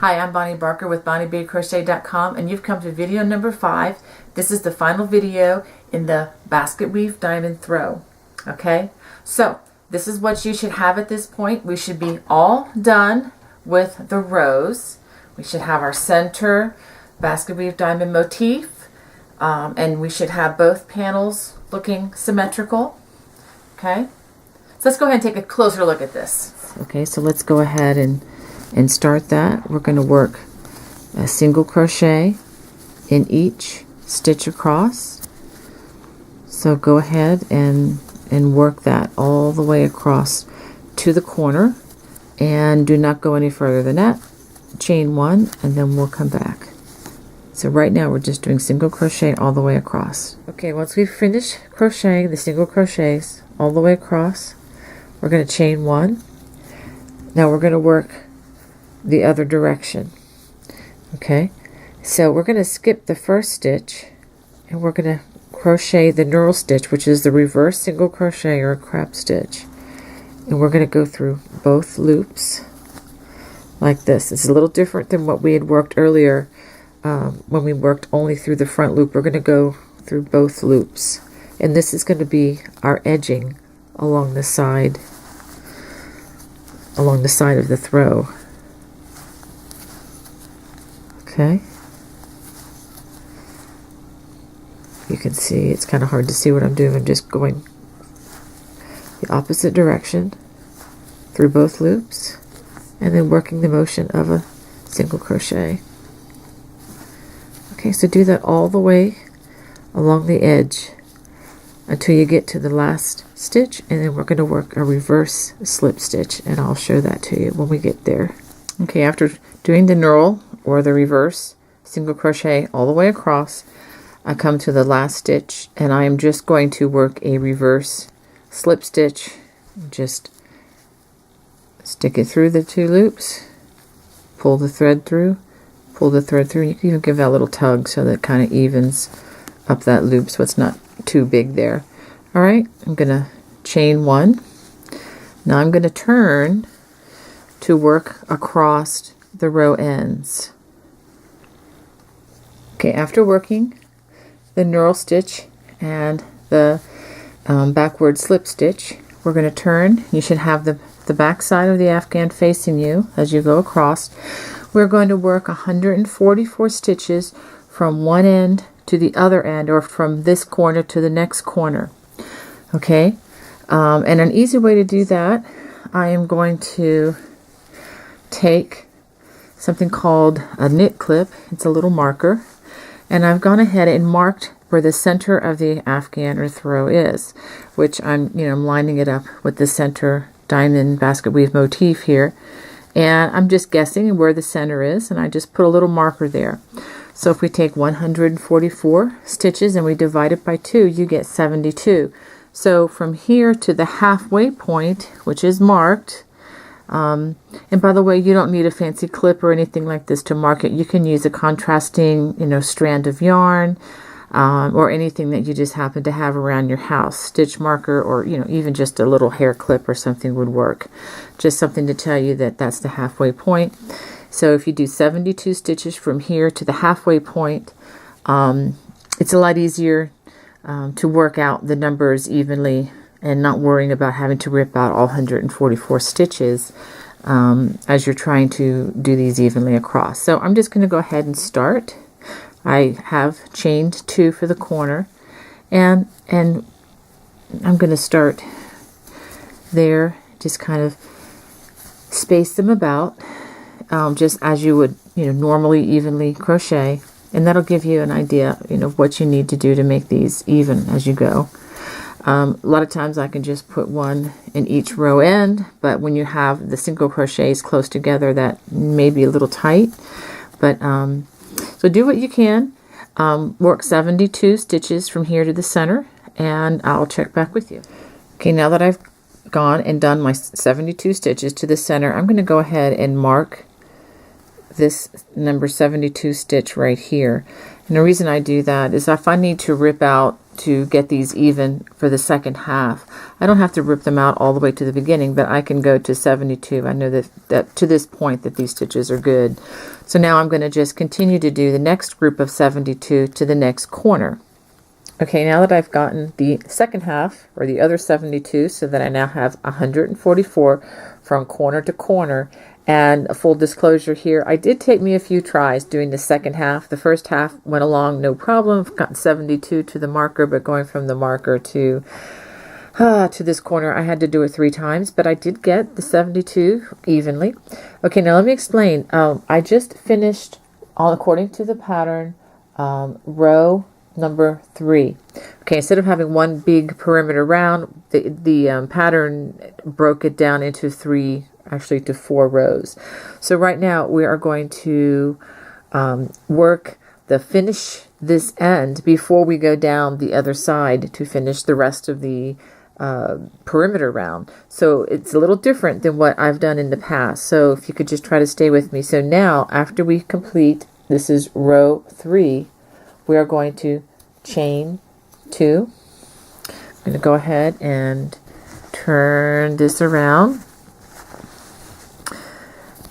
Hi, I'm Bonnie Barker with BonnieBeadCrochet.com, and you've come to video number 5. This is the final video in the Basketweave diamond throw. Okay, so this is what you should have at this point. We should be all done with the rows. We should have our center Basketweave diamond motif, and we should have both panels looking symmetrical. Okay, so let's go ahead and take a closer look at this. Okay, so let's go ahead and start that. We're going to work a single crochet in each stitch across. So go ahead and work that all the way across to the corner, and do not go any further than that. Chain one, and then we'll come back. So right now we're just doing single crochet all the way across. Okay, once we've finished crocheting the single crochets all the way across, we're going to chain one. Now we're going to work the other direction. Okay, so we're going to skip the first stitch, and we're going to crochet the knurl stitch, which is the reverse single crochet or a crab stitch, and we're going to go through both loops like this. It's a little different than what we had worked earlier when we worked only through the front loop. We're going to go through both loops, and this is going to be our edging along the side of the throw. Okay, you can see it's kind of hard to see what I'm doing. I'm just going the opposite direction through both loops and then working the motion of a single crochet. Okay, so do that all the way along the edge until you get to the last stitch, and then we're going to work a reverse slip stitch, and I'll show that to you when we get there. Okay, after doing the knurl or the reverse single crochet all the way across, I come to the last stitch, and I am just going to work a reverse slip stitch. Just stick it through the two loops, pull the thread through, pull the thread through. You can even give that a little tug so that it kind of evens up that loop so it's not too big there. Alright, I'm going to chain one. Now I'm going to turn to work across the row ends. Okay, after working the knurl stitch and the backward slip stitch, we're going to turn. You should have the back side of the afghan facing you as you go across. We're going to work 144 stitches from one end to the other end, or from this corner to the next corner. Okay, and an easy way to do that, I am going to take something called a knit clip. It's a little marker, and I've gone ahead and marked where the center of the afghan or throw is, which I'm lining it up with the center diamond Basketweave motif here, and I'm just guessing where the center is, and I just put a little marker there. So if we take 144 stitches and we divide it by 2, you get 72. So from here to the halfway point, which is marked, and by the way, you don't need a fancy clip or anything like this to mark it. You can use a contrasting, strand of yarn, or anything that you just happen to have around your house. Stitch marker, or even just a little hair clip or something would work. Just something to tell you that that's the halfway point. So if you do 72 stitches from here to the halfway point, it's a lot easier to work out the numbers evenly and not worrying about having to rip out all 144 stitches as you're trying to do these evenly across. So I'm just going to go ahead and start. I have chained 2 for the corner, and I'm going to start there, just kind of space them about, just as you would normally evenly crochet, and that'll give you an idea of what you need to do to make these even as you go. A lot of times I can just put one in each row end, but when you have the single crochets close together, that may be a little tight. But so do what you can. Work 72 stitches from here to the center, and I'll check back with you. Okay, now that I've gone and done my 72 stitches to the center, I'm going to go ahead and mark this number 72 stitch right here. And the reason I do that is if I need to rip out to get these even for the second half. I don't have to rip them out all the way to the beginning, but I can go to 72. I know that to this point that these stitches are good. So now I'm going to just continue to do the next group of 72 to the next corner. Okay, now that I've gotten the second half, or the other 72, so that I now have 144 from corner to corner. And a full disclosure here, I did take me a few tries doing the second half. The first half went along no problem. I've gotten 72 to the marker, but going from the marker to this corner, I had to do it 3 times, but I did get the 72 evenly. Okay, now let me explain. I just finished, according to the pattern, row number 3. Okay, instead of having one big perimeter round, the pattern broke it down into 3, actually to 4 rows. So right now we are going to work the finish this end before we go down the other side to finish the rest of the perimeter round. So it's a little different than what I've done in the past. So if you could just try to stay with me. So now after we complete, this is row 3, we are going to chain 2. I'm going to go ahead and turn this around.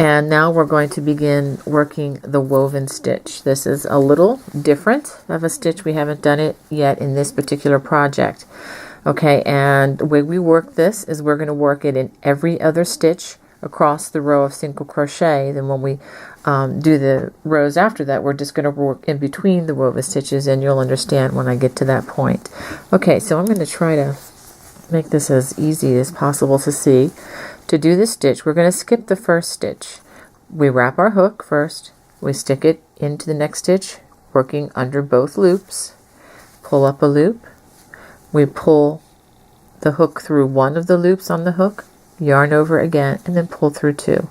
And now we're going to begin working the woven stitch. This is a little different of a stitch. We haven't done it yet in this particular project. Okay, and the way we work this is we're going to work it in every other stitch across the row of single crochet. Then when we do the rows after that, we're just going to work in between the woven stitches, and you'll understand when I get to that point. Okay, so I'm going to try to make this as easy as possible to see. To do this stitch, we're going to skip the first stitch. We wrap our hook first, we stick it into the next stitch, working under both loops, pull up a loop, we pull the hook through one of the loops on the hook, yarn over again, and then pull through 2.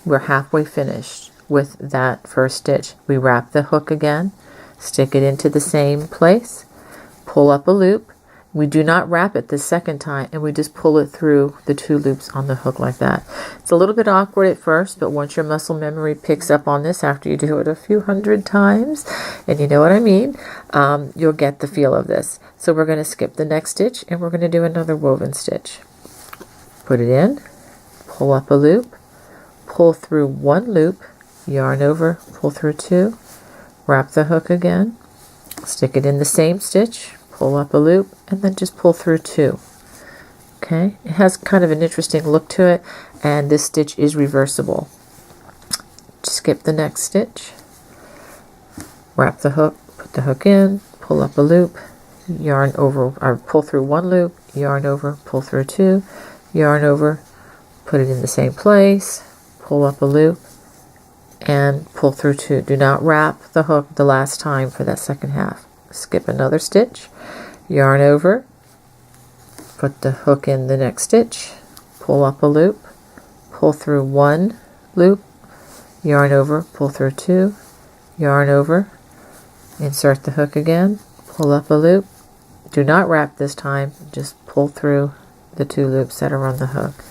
We're halfway finished with that first stitch. We wrap the hook again, stick it into the same place, pull up a loop. We do not wrap it the second time, and we just pull it through the 2 loops on the hook like that. It's a little bit awkward at first, but once your muscle memory picks up on this after you do it a few hundred times, and you know what I mean, you'll get the feel of this. So we're going to skip the next stitch, and we're going to do another woven stitch. Put it in, pull up a loop, pull through 1 loop, yarn over, pull through 2, wrap the hook again, stick it in the same stitch, pull up a loop, and then just pull through 2. Okay, it has kind of an interesting look to it, and this stitch is reversible. Skip the next stitch, wrap the hook, put the hook in, pull up a loop, yarn over, or pull through 1 loop, yarn over, pull through 2, yarn over, put it in the same place, pull up a loop, and pull through 2. Do not wrap the hook the last time for that second half. Skip another stitch, yarn over, put the hook in the next stitch, pull up a loop, pull through 1 loop, yarn over, pull through 2, yarn over, insert the hook again, pull up a loop. Do not wrap this time, just pull through the 2 loops that are on the hook.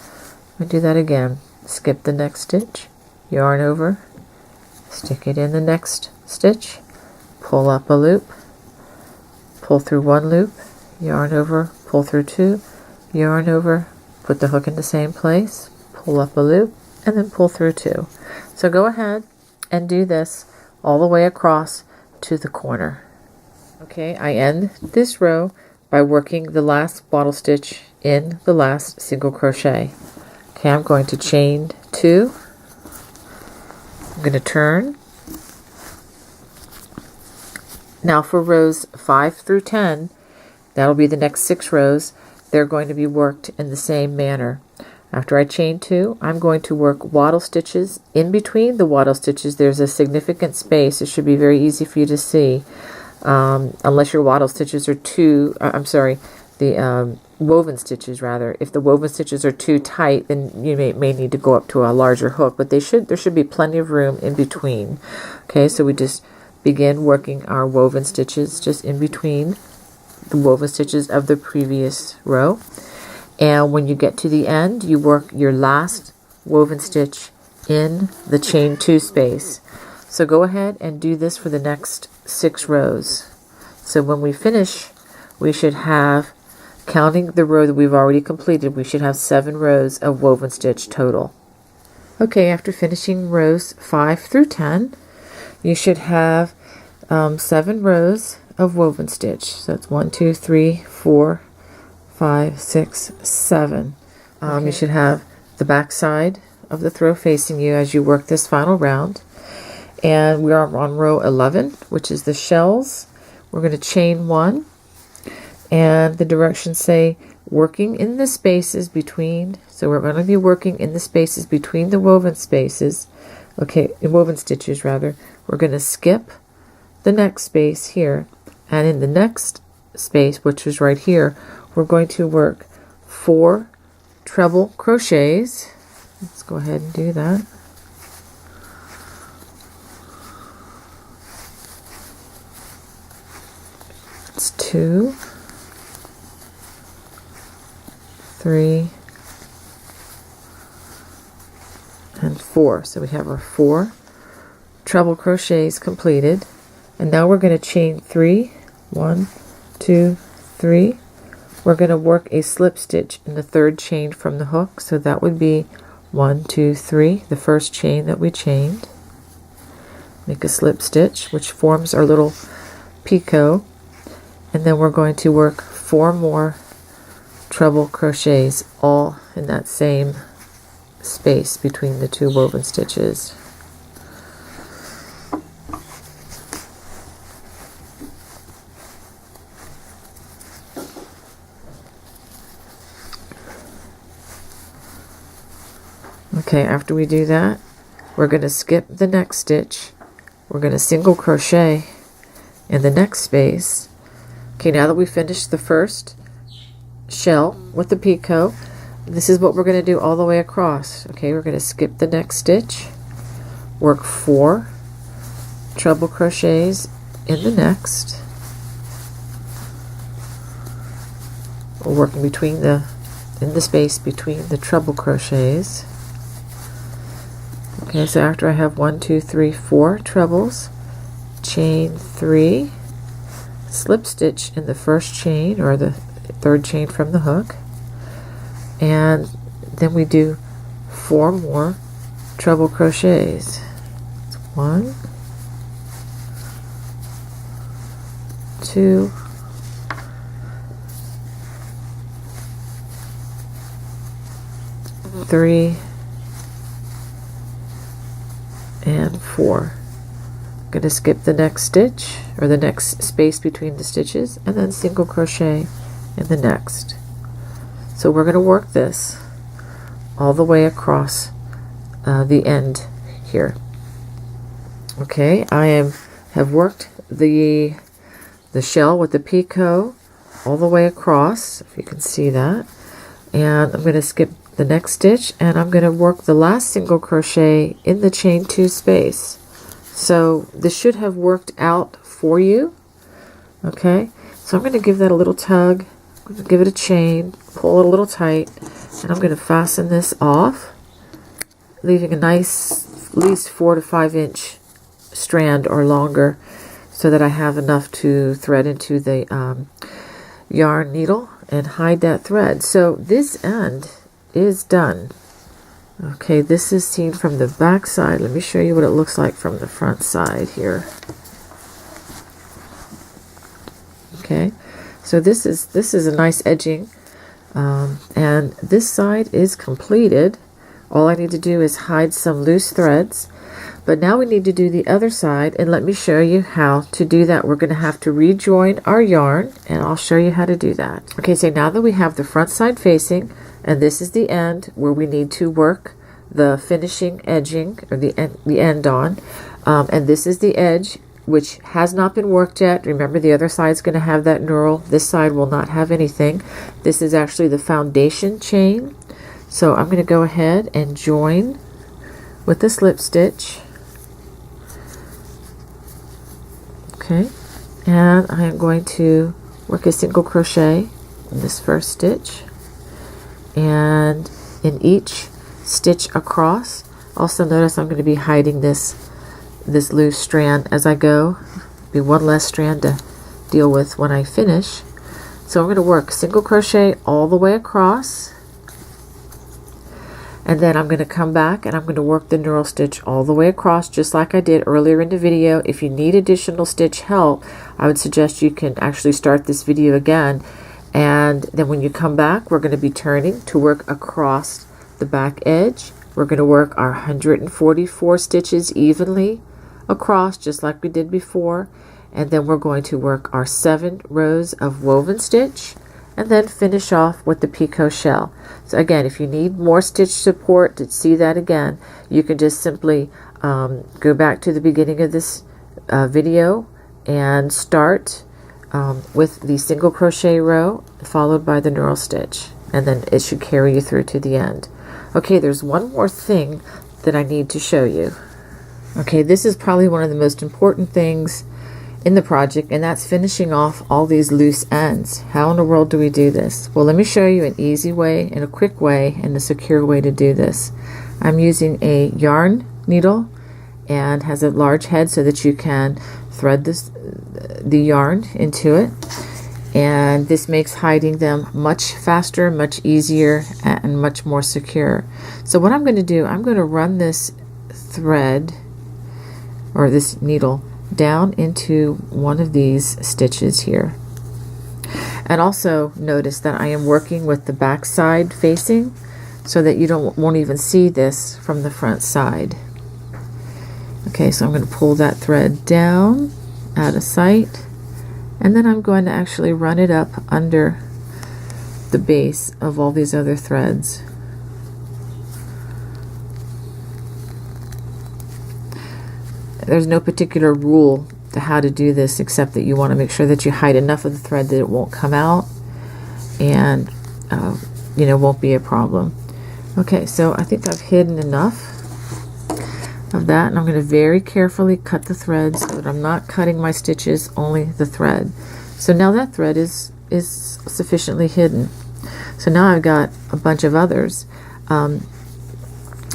We do that again. Skip the next stitch, yarn over, stick it in the next stitch, pull up a loop, pull through 1 loop, yarn over, pull through 2, yarn over, put the hook in the same place, pull up a loop, and then pull through 2. So go ahead and do this all the way across to the corner. Okay, I end this row by working the last bottle stitch in the last single crochet. Okay, I'm going to chain 2. I'm going to turn. Now for rows 5 through 10, that'll be the next 6 rows. They're going to be worked in the same manner. After I chain 2, I'm going to work waddle stitches. In between the waddle stitches, there's a significant space. It should be very easy for you to see, unless your waddle stitches are the woven stitches rather. If the woven stitches are too tight, then you may need to go up to a larger hook, but there should be plenty of room in between. Okay, so we just begin working our woven stitches just in between the woven stitches of the previous row, and when you get to the end, you work your last woven stitch in the chain 2 space. So go ahead and do this for the next 6 rows. So when we finish we should have, counting the row that we've already completed, we should have 7 rows of woven stitch total. Okay, after finishing rows 5 through 10, you should have 7 rows of woven stitch. So it's 1, 2, 3, 4, 5, 6, 7. You should have the back side of the throw facing you as you work this final round. And we are on row 11, which is the shells. We're going to chain 1, and the directions say working in the spaces between. So we're going to be working in the spaces between the woven spaces. Okay, woven stitches rather. We're going to skip the next space here, and in the next space, which is right here, we're going to work 4 treble crochets. Let's go ahead and do that. It's 2, 3, and 4. So we have our 4 treble crochets completed, and now we're going to chain 3. 1, 2, 3. We're going to work a slip stitch in the 3rd chain from the hook, so that would be 1, 2, 3, the first chain that we chained. Make a slip stitch, which forms our little picot, and then we're going to work 4 more treble crochets, all in that same space between the 2 woven stitches. Okay, after we do that, we're going to skip the next stitch. We're going to single crochet in the next space. Okay, now that we finished the first shell with the picot, this is what we're going to do all the way across. Okay, we're going to skip the next stitch, work 4 treble crochets in the next. We're working between in the space between the treble crochets. Okay, so after I have 1, 2, 3, 4 trebles, chain 3, slip stitch in the first chain or the 3rd chain from the hook, and then we do 4 more treble crochets. It's 1, 2, 3, and 4. I'm going to skip the next stitch or the next space between the stitches, and then single crochet in the next. So we're going to work this all the way across the end here. Okay, I have worked the shell with the picot all the way across, if you can see that, and I'm going to skip the next stitch, and I'm going to work the last single crochet in the chain 2 space. So this should have worked out for you. Okay, so I'm going to give that a little tug. I'm going to give it a chain, pull it a little tight, and I'm going to fasten this off, leaving a nice at least 4 to 5 inch strand or longer, so that I have enough to thread into the yarn needle and hide that thread. So this end is done. Okay, this is seen from the back side. Let me show you what it looks like from the front side here. Okay, so this is a nice edging, and this side is completed. All I need to do is hide some loose threads, but now we need to do the other side, and let me show you how to do that. We're going to have to rejoin our yarn, and I'll show you how to do that. Okay, so now that we have the front side facing, and this is the end where we need to work the finishing edging, or the end on, and this is the edge which has not been worked yet. Remember, the other side is going to have that knurl. This side will not have anything. This is actually the foundation chain. So I'm going to go ahead and join with the slip stitch. Okay, and I am going to work a single crochet in this first stitch, and in each stitch across. Also notice I'm going to be hiding this loose strand as I go. Be one less strand to deal with when I finish. So I'm going to work single crochet all the way across, and then I'm going to come back and I'm going to work the knurl stitch all the way across, just like I did earlier in the video. If you need additional stitch help, I would suggest you can actually start this video again, and then when you come back, we're going to be turning to work across the back edge. We're going to work our 144 stitches evenly across, just like we did before, and then we're going to work our 7 rows of woven stitch, and then finish off with the picot shell. So again, if you need more stitch support to see that again, you can just simply go back to the beginning of this video and start with the single crochet row followed by the knurl stitch, and then it should carry you through to the end. Okay, there's one more thing that I need to show you. Okay, this is probably one of the most important things in the project, and that's finishing off all these loose ends. How in the world do we do this? Well, let me show you an easy way and a quick way and a secure way to do this. I'm using a yarn needle and has a large head so that you can thread the yarn into it, and this makes hiding them much faster, much easier, and much more secure. So what I'm going to do, I'm going to run this thread or this needle down into one of these stitches here, and also notice that I am working with the back side facing so that you won't even see this from the front side. Okay, so I'm going to pull that thread down out of sight, and then I'm going to actually run it up under the base of all these other threads. There's no particular rule to how to do this, except that you want to make sure that you hide enough of the thread that it won't come out and won't be a problem. Okay, so I think I've hidden enough of that, and I'm going to very carefully cut the thread so that I'm not cutting my stitches, only the thread. So now that thread is sufficiently hidden. So now I've got a bunch of others, and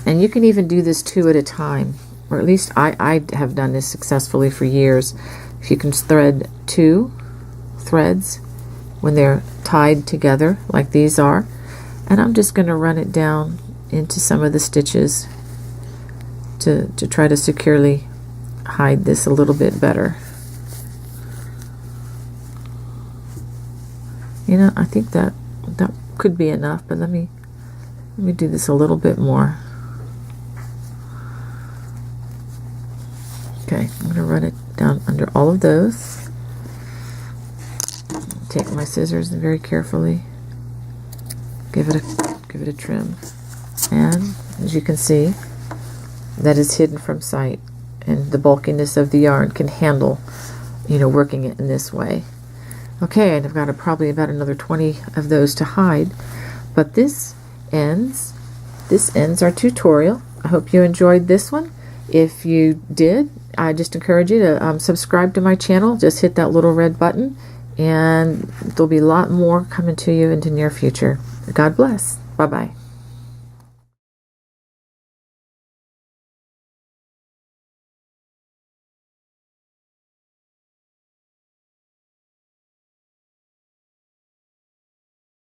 you can even do this 2 at a time. Or at least I have done this successfully for years. If you can thread 2 threads when they're tied together like these are, and I'm just going to run it down into some of the stitches to try to securely hide this a little bit better. I think that could be enough, but let me do this a little bit more. Okay, I'm going to run it down under all of those. Take my scissors and very carefully give it a trim. And as you can see, that is hidden from sight, and the bulkiness of the yarn can handle, working it in this way. Okay, and I've got probably about another 20 of those to hide, but this ends our tutorial. I hope you enjoyed this one. If you did, I just encourage you to subscribe to my channel. Just hit that little red button, and there'll be a lot more coming to you in the near future. God bless. Bye-bye.